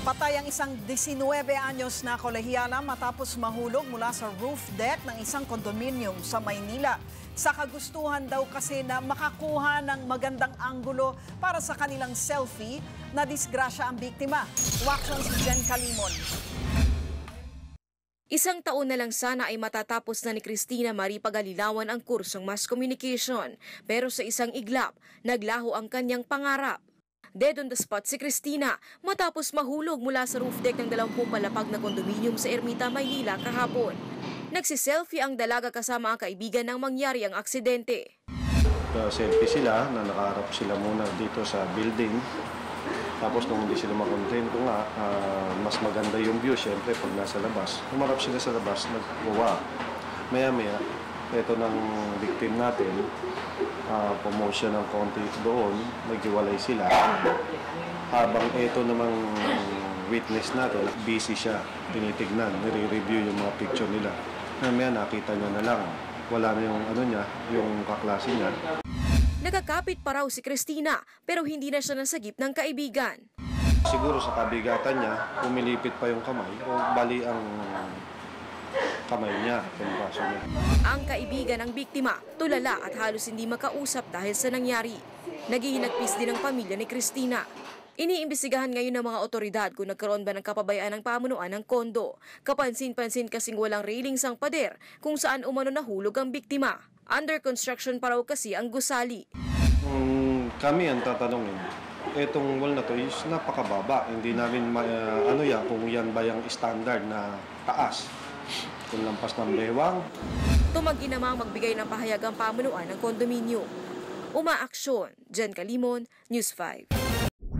Patay ang isang 19 anyos na kolehiyala matapos mahulog mula sa roof deck ng isang kondominium sa Maynila. Sa kagustuhan daw kasi na makakuha ng magandang anggulo para sa kanilang selfie, na disgrasya ang biktima. Waksyon si Jen Calimon. Isang taon na lang sana ay matatapos na ni Cristina Marie Pagalilawan ang kursong Mass Communication. Pero sa isang iglap, naglaho ang kanyang pangarap. Dead on the spot si Cristina matapos mahulog mula sa roof deck ng 20 palapag na kondominium sa Ermita, Maynila kahapon. Nagsiselfie ang dalaga kasama ang kaibigan nang mangyari ang aksidente. Selfie sila na nakaharap sila muna dito sa building. Tapos nung hindi sila makontento nga, mas maganda yung view syempre pag nasa labas. Humarap sila sa labas, nagwawa. Maya-maya, ito ng victim natin, promotion ng konti doon, naghiwalay sila. Habang ito namang witness natin, busy siya, tinitignan, nire-review yung mga picture nila. Maya nakita niya na lang, wala na yung yung kaklase niya. Nagkakapit pa raw si Cristina pero hindi na siya nasagip ng kaibigan. Siguro sa kabigatan niya, pumilipit pa yung kamay o bali ang kamay niya. Ang kaibigan ng biktima, tulala at halos hindi makausap dahil sa nangyari. Naghihinagpis din ang pamilya ni Cristina. Iniimbestigahan ngayon ng mga otoridad kung nagkaroon ba ng kapabayaan ng pamunuan ng kondo. Kapansin-pansin kasing walang railings ang pader kung saan umano nahulog ang biktima. Under construction pa raw kasi ang gusali. Kami ang tatanungin. Etong wall na to is napakababa. Hindi namin kung yan ba yung standard na taas. Kung lampas ng bewang. Tumanggi namang magbigay ng pahayag ang pamunuan ng kondominium. Umaaksyon, Jen Calimon, News 5.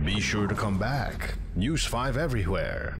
Be sure to come back. News 5 everywhere.